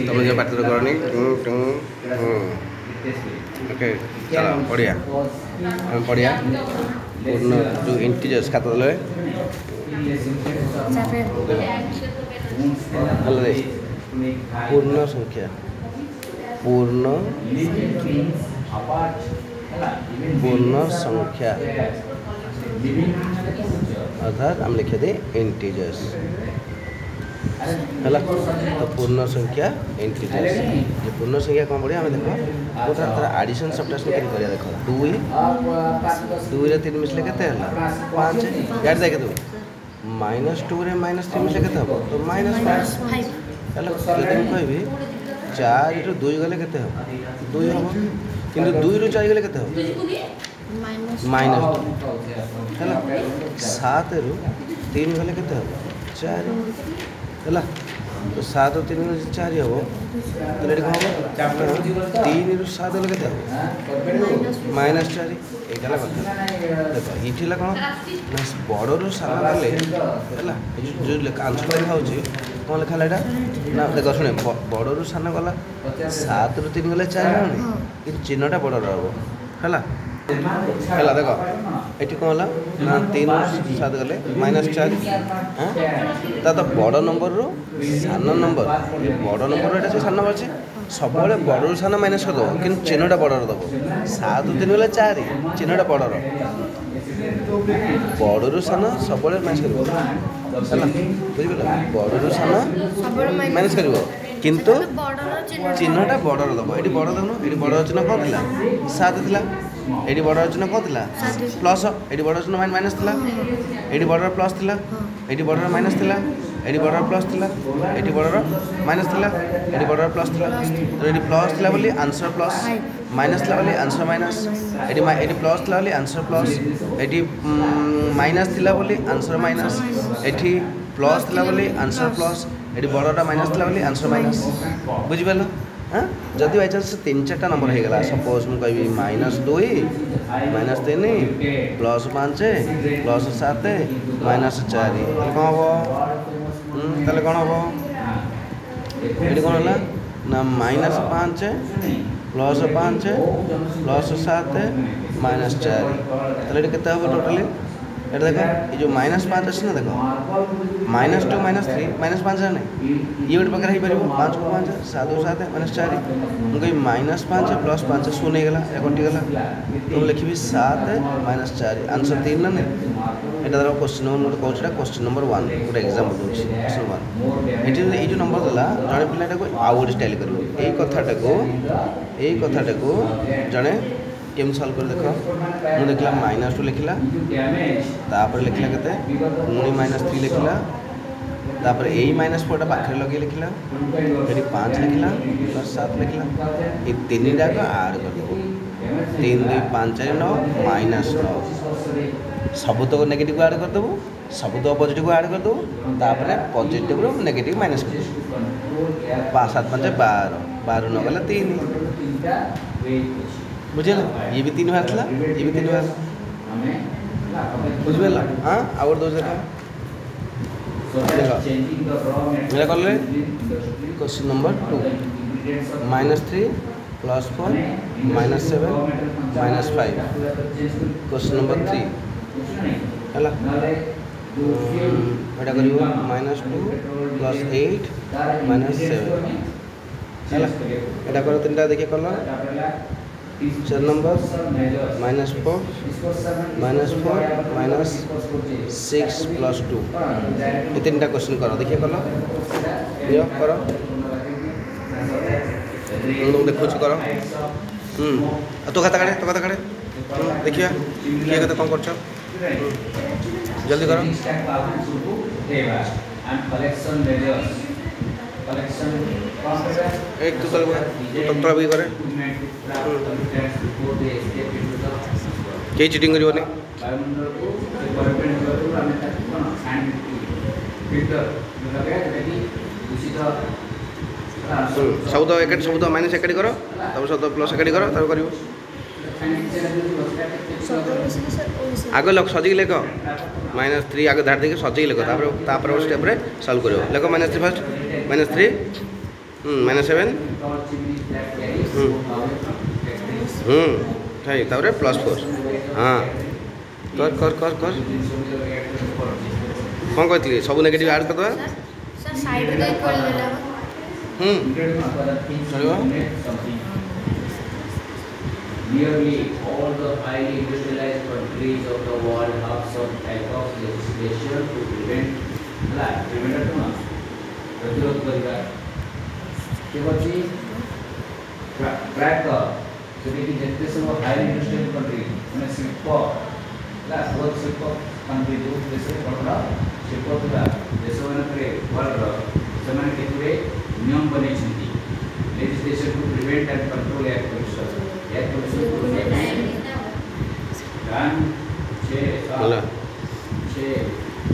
तुम जो पात्र करनी ओके चलो पढ़िया हम पढ़िया पूर्ण जो इंटीजर्स खाता दे पूर्ण संख्या पूर्ण संख्या अर्थात हम लिखे दे इंटीजर्स है तो पूर्ण संख्या इंटीजर्स ये पूर्ण संख्या कौन पढ़िया हमें देखो तो एडिशन सब्ट्रैक्शन कर देखो 2 रे 3 मिसले के 5 यार देखे तू -2 रे -3 मिसले के तो -5 है यदि मैं कहबी 4 ରୁ 2 गले के 2 हम किंतु 2 ରୁ 4 गले के -2 है 7 ରୁ 3 गले के 4 है तो 7 और 3 में 4 हम तो कौन हम 3 ରୁ 7 गले के -4 ये कथा देखो ये कौन बड़ रू सान गले है जो आंसर लिखा कौन लिखा है ना देख शुणे बड़ रू सान गला 7 ରୁ 3 गले 4 होनी कि चिन्हटा बड़ रहा है देख ये कौन है ना 3 ରୁ 7 गले -4 हाँ तो बड़ नंबर रू सान नंबर बड़ नंबर ये सान नंबर अच्छे सब बड़ रू सान माइनस कर दब कि चिन्हटा बड़ दब 7 ରୁ 3 गले 4 चिन्हटा बड़ बड़ रू सान सब माइनस कर बुझे बड़ रू सान माइनस कर किंतु चिन्हटा बड़ दब ये बड़ दबन ये बड़ चिन्ह कौन थी 7 थी ये बड़ चिन्ह कौन थी प्लस ये बड़ चिन्ह माइनस थी ये बड़ प्लस थी ये बड़ माइनस थी ये बड़ प्लस थी ये बड़ माइनस थी ये बड़ प्लस थी तो ये प्लस थी बोली आंसर प्लस माइनस थी बोली आंसर माइनस ये प्लस थी बोली आंसर प्लस ये माइनस थी बोली आंसर माइनस ये प्लस थी बोली आंसर प्लस ये बड़ा माइनस थी बोली आंसर माइनस बुझिपाल हाँ जदि बाई चान्स 3-4टा नंबर हो गला सपोज मुझे कहि -2 -3 +5 +7 -4 कौन हम ताले कौन हम ये कौन है ना -5 +5 +7 -4 ताले ये केते हम टोटली ये देखो ये जो -5 अच्छे ना देखो -2 -3 -5 नहीं ये गोटे प्रकार हो पार 5 को 5 7 को 7 -4 मुझे -5 +5 शून्य गला कटिगला तो लिखी 7 -4 आंसर 3 ना नहीं यहाँ धर क्वेश्चन नंबर कहूँ क्वेश्चन नंबर 1 गोटे एग्जाम्पल दूसरी क्वेश्चन 1 ये जो नंबर देला जड़े पिलाटा को आउ गोटे स्टाइल कर कथाटा को जड़े केम सल्व कर देख मुझे देखला -2 लिखला तापर लिखला केते पुणी -3 लिखला तापर ए -4 पाखे लगे लिखला ये 5 लिखला +7 लिखला ये 3टा को ऐड कर दो 3 2 5 4 9 -9 सब तो नेगेटिव ऐड कर देबो सब तो पॉजिटिव ऐड कर देबो तापर पॉजिटिव रो नेगेटिव माइनस कर देबो 5 7 5 12 12 न गला 3 बुझे ये भी 3 बार ये भी 3 बार बुझे हाँ आउट दो देखा मेरा कर ले क्वेश्चन नंबर 2 -3 +4 -7 -5 क्वेश्चन नंबर 3 है एटा कर -2 +8 -7 है एटा कर 3टा देखिए कल 4 नंबर -4 -6 +2 ये 3टा क्वेश्चन करो देखिए कल करो देखो करो तो खाता काटे देखिए किए कते कौन कर जल्दी करो एक तो तत्रा भी करे कई चीटिंग करिवनी सब तो एक सब तो माइनस एक करो तब सब तो प्लस एक करो तब कर आग लख सजिक लेख -3 आगे धार देखे सजिक लेख स्टेप सल्व कर लेख -3 फर्स्ट -3 -7 ठाई तापर +4 हाँ कर कर कर कर कौन कहती सब नेगेटिव ऐड कर Nearly all the highly industrialized countries of the world have some type of legislation to prevent प्रतिरोध करिबा के बची ट्रैक जदि कि जते सब हाई इंडस्ट्रियल कंट्री माने शिल्प ला बहुत शिल्प कंट्री जो देश रे बड़ा शिल्प तुला देश मानकरे वर्ल्ड से माने केतुरे नियम बनै छथि legislation to prevent and control air pollution गान छे होला छे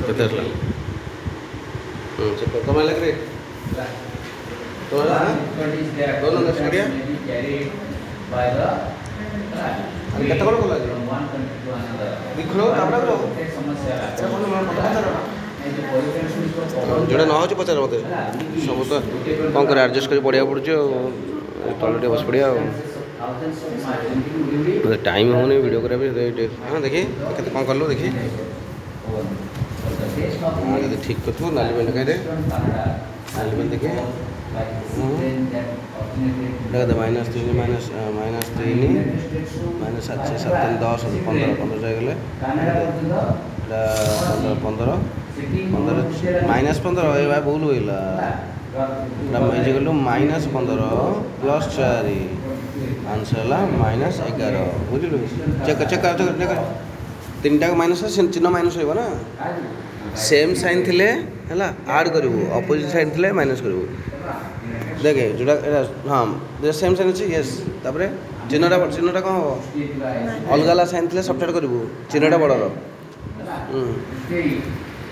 केतला कमाल लग रहे तो दोनों का स्टूडियो अरे कितना बड़ा बोला दिख लो आपरा करो जोड़ा न हो पचार मत सब तो कौन कर एडजस्ट कर पढ़िया पड़े तले बस पड़िया टाइम होने वीडियो करा हाँ देखिए कौन कर लो देखिए ठीक कर नाली पेंट कह नाली पेंट देखे -3 -7 7 10 15 15 जाएगा 15 -15 ये भाई भूल हुई गलु -15 +4 आंसर है -11 बुझलु चेक चेक कर 3टा माइनस चिन्ह माइनस हो ना सेम साइन थिले हैला ऐड करू अपोजिट साइड थिले माइनस करू देखे जोड़ा हाँ सेम साइन अच्छी यस तापर चिन्हटा कौन हम अलग अलग साइन थिले सब्ट्रैक्ट करू चिन्हटा बड़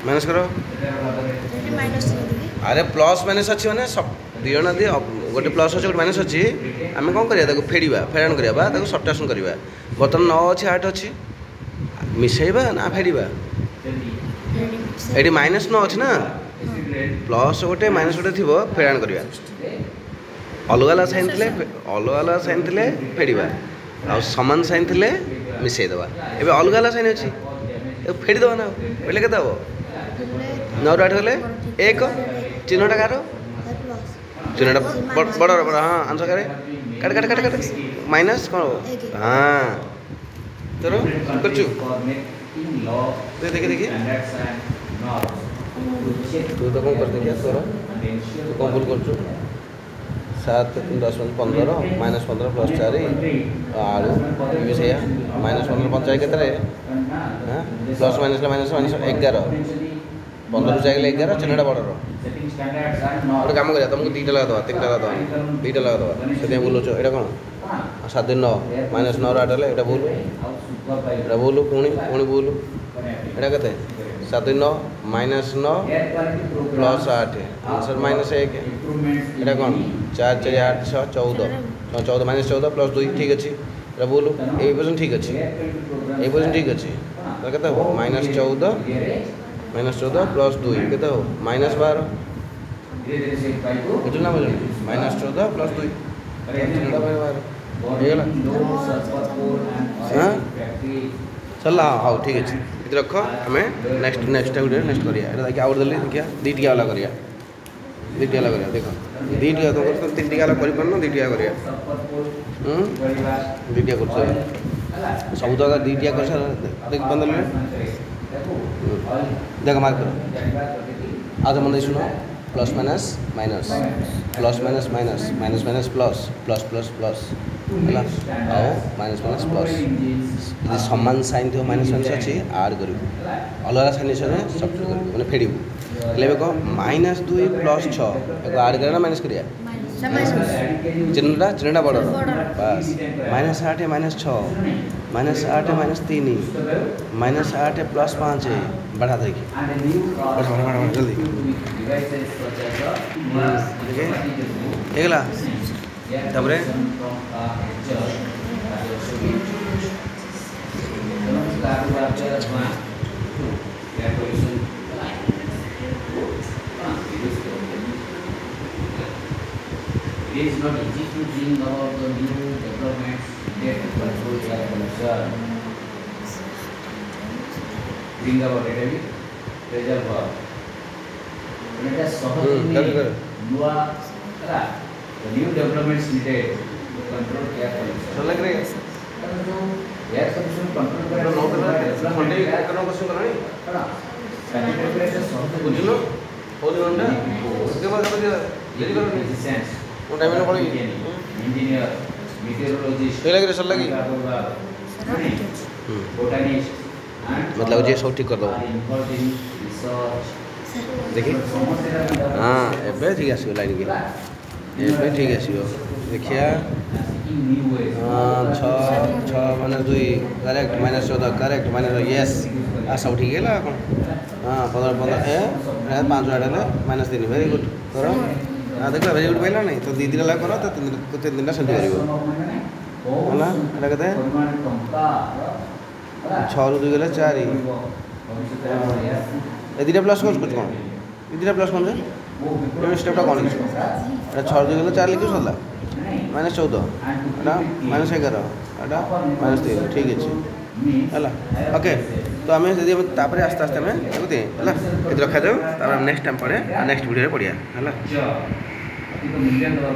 माइनस करो अरे प्लस माइनस अच्छी मैंने दिजण दी गोटे प्लस अच्छे गोटे माइनस अच्छी आम कौन करा फेड़ा फेराण करवा सब्ट्रैक्शन करवा बर्तमान 9 अच्छी 8 अच्छी मिसेबा ना फेड़ा ये -9 अच्छी ना प्लस गोटे माइनस गोटे थी फेराण करवा अलग अलग साइन थे फेड़ा आ सामान साइन थे मिसेदेवा ए अलग अलग साइन अच्छी फेड़ीदेव ना पहले के 9 8 गले 1 चिन्हटा कार चिन्हटा बड़ बड़ हाँ आंसर करे काट काट काट काट माइनस कौन हाँ चलो कर देखिए देखिए तू तो कौन कर देखिए तोर तू कौन भूल कर 7 10 15 -15 +4 आलू ये से -15 पंचाय केतरे हां प्लस माइनस 11 15 जाएगा 11 चिन्हटा बड़ गोटे कम कर तुमको 2टा लगा दवा 3टा लगा दवा 2टा लगा दवा से बोलो ये कौन 7 9 -9 8 हेल्ले ये भूल ये भूल पुणी पुणी भूल ये के 7 9 -9 +8 आंसर -1 ये कौन 4 4 8 6 14 14 -14 +2 ठीक अच्छे ये भूल ये पोजिशन ठीक अच्छे ये पोजिशन ठीक अच्छे के -14 +2 के -12 बुझल ना बुझल -14 +2 हाँ चल हाँ ठीक अच्छे ये रख हमें नेक्स्ट वीडियो नेक्स्ट करिया देखिए आउट देली देखिए 2 टिका वाला करिया 2 टिका वाला करिया देख 2 टिका तो 3 टिका वाला कर पारना 2 टिका करिया 2 टिका कर सब जगह 2 टिका कर देख बंदल देख मार्क करो आज मन सुनो plus minus minus plus minus minus minus minus plus plus plus plus है आओ माइनस माइनस प्लस यदि सामान साइन थो माइनस माइनस अच्छी आड कर अलग साइन सब्ट्रैक्ट कर मैंने फेड़ू हेल्ले कह -2 +6 आड कर माइनस करिया चिन्हटा बड़ बस -8 -6 -8 -3 -8 +5 बढ़ा देखिए बढ़ा जल्दी देखला तापर it is not easy to bring about the new developments that control air pollution. Bring about it every pressure verb. When it is new the new developments needed to control air pollution. So like air pollution control by engineer, meteorologist, botanist, मतलब ये सब ठीक कर दो देखिए हाँ एबे ठीक आसो लाइन के एबे ठीक आसो देखिया छः माइनस 2 करेक्ट -14 करेक्ट -यस आ सब ठीक है कौन हाँ 15 ए 5 आड़े -3 वेरी गुड करो हाँ देख वेरी गुड पहला नहीं तो 2 दिन लगा करो तो 3 दिन सेंटी करिवो होला एटा कते 6 ରୁ 2 गले 4 ए दिटा प्लस कर कुछ कौन ए दिटा प्लस कौन से ये स्टेपटा कौन लिखो एटा 6 ରୁ 2 गले 4 लिखो सला -14 एटा -11 एटा -3 ठीक अछि हला ओके तो आमे जदी तापरे आस्ते आस्ते में देखते हला ए रखा जाओ तापर नेक्स्ट टाइम पड़े नेक्स्ट वीडियो रे पड़िया हला अधिक मूल्य दवा